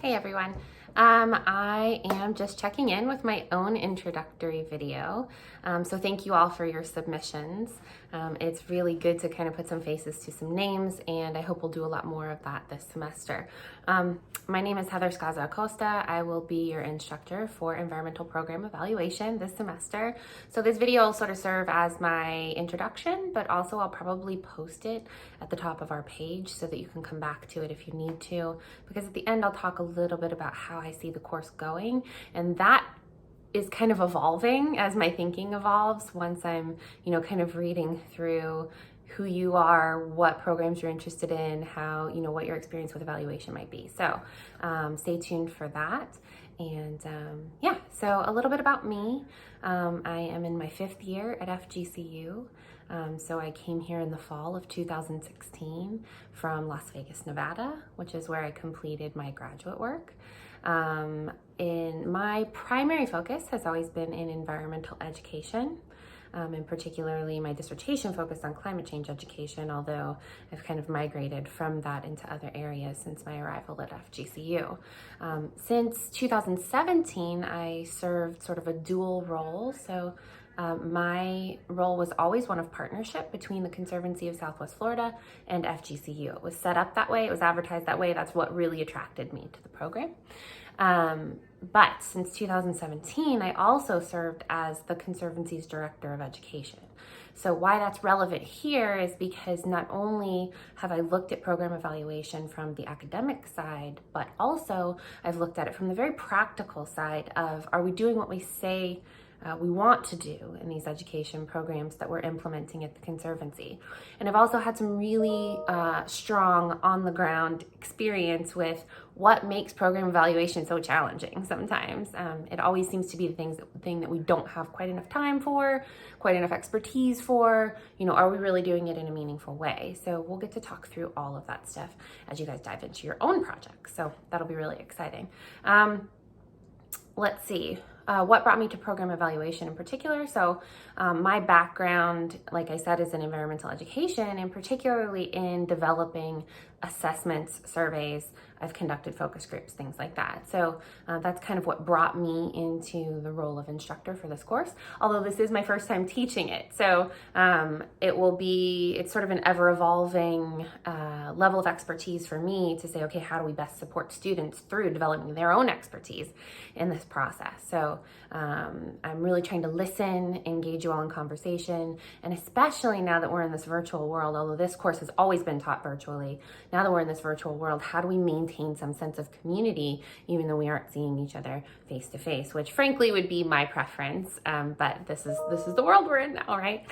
Hey everyone. I am just checking in with my own introductory video. So thank you all for your submissions. It's really good to kind of put some faces to some names, and I hope we'll do a lot more of that this semester. My name is Heather Scaza Acosta. I will be your instructor for environmental program evaluation this semester. So this video will sort of serve as my introduction, but also I'll probably post it at the top of our page so that you can come back to it if you need to, because at the end I'll talk a little bit about how I see the course going, and that is kind of evolving as my thinking evolves once I'm, kind of reading through who you are, what programs you're interested in, how, what your experience with evaluation might be. So stay tuned for that. And so a little bit about me. I am in my 5th year at FGCU. So I came here in the fall of 2016 from Las Vegas, Nevada, which is where I completed my graduate work. In my primary focus has always been in environmental education, and particularly my dissertation focused on climate change education, although I've kind of migrated from that into other areas since my arrival at FGCU. Since 2017, I served sort of a dual role. So my role was always one of partnership between the Conservancy of Southwest Florida and FGCU. It was set up that way, it was advertised that way. That's what really attracted me to the program. But since 2017, I also served as the Conservancy's Director of Education. So why that's relevant here is because not only have I looked at program evaluation from the academic side, but also I've looked at it from the very practical side of, are we doing what we say we want to do in these education programs that we're implementing at the Conservancy. And I've also had some really strong on-the-ground experience with what makes program evaluation so challenging sometimes. It always seems to be the thing that we don't have quite enough time for, quite enough expertise for. Are we really doing it in a meaningful way? So we'll get to talk through all of that stuff as you guys dive into your own projects. So that'll be really exciting. Let's see. What brought me to program evaluation in particular? So my background, like I said, is in environmental education, and particularly in developing assessments, surveys. I've conducted focus groups, things like that. So that's kind of what brought me into the role of instructor for this course, although this is my first time teaching it. So it's sort of an ever-evolving level of expertise for me to say, okay, how do we best support students through developing their own expertise in this process? So I'm really trying to listen, engage you all in conversation, and especially now that we're in this virtual world, although this course has always been taught virtually, now that we're in this virtual world, how do we maintain some sense of community even though we aren't seeing each other face to face, which frankly would be my preference, but this is the world we're in now, right?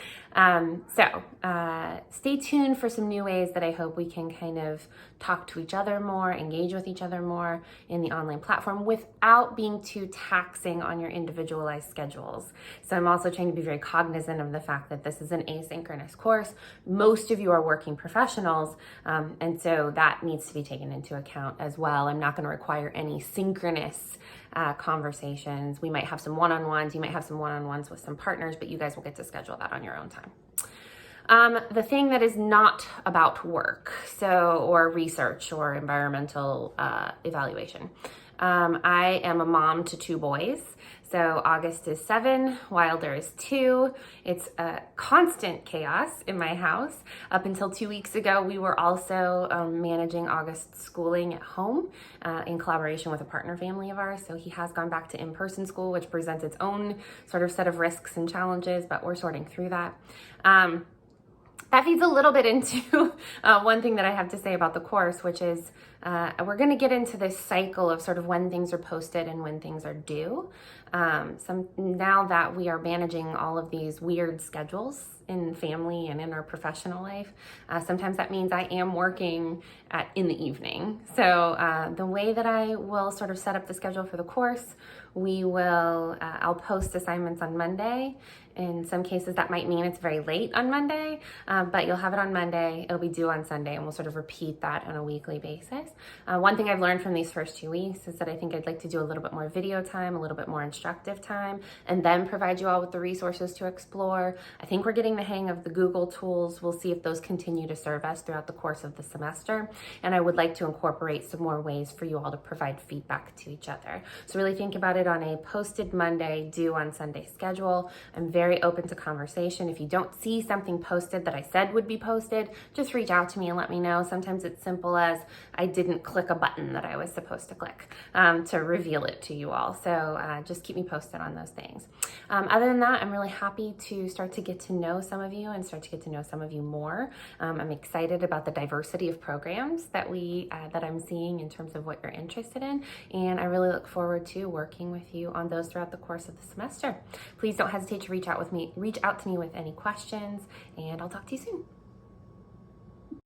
Stay tuned for some new ways that I hope we can kind of talk to each other more, engage with each other more in the online platform without being too taxing on your individualized schedules. So I'm also trying to be very cognizant of the fact that this is an asynchronous course. Most of you are working professionals, and so that needs to be taken into account as well. I'm not going to require any synchronous conversations. We might have some one-on-ones, you might have some one-on-ones with some partners, but you guys will get to schedule that on your own time. The thing that is not about work, or research or environmental evaluation. I am a mom to 2 boys. So August is 7, Wilder is 2. It's a constant chaos in my house. Up until 2 weeks ago, we were also managing August's schooling at home in collaboration with a partner family of ours. So he has gone back to in-person school, which presents its own sort of set of risks and challenges, but we're sorting through that. That feeds a little bit into one thing that I have to say about the course, which is we're going to get into this cycle of sort of when things are posted and when things are due. Now that we are managing all of these weird schedules in family and in our professional life, sometimes that means I am working in the evening. So the way that I will sort of set up the schedule for the course, I'll post assignments on Monday. In some cases, that might mean it's very late on Monday, but you'll have it on Monday, it'll be due on Sunday, and we'll sort of repeat that on a weekly basis. One thing I've learned from these first 2 weeks is that I think I'd like to do a little bit more video time, a little bit more instructive time, and then provide you all with the resources to explore. I think we're getting the hang of the Google tools. We'll see if those continue to serve us throughout the course of the semester. And I would like to incorporate some more ways for you all to provide feedback to each other. So really think about it on a posted Monday, due on Sunday schedule. I'm very open to conversation. If you don't see something posted that I said would be posted, just reach out to me and let me know. Sometimes it's simple as I didn't click a button that I was supposed to click to reveal it to you all. So just keep me posted on those things. Other than that, I'm really happy to start to get to know some of you and start to get to know some of you more. I'm excited about the diversity of programs that I'm seeing in terms of what you're interested in, and I really look forward to working with you on those throughout the course of the semester. Please don't hesitate to reach out to me with any questions, and I'll talk to you soon.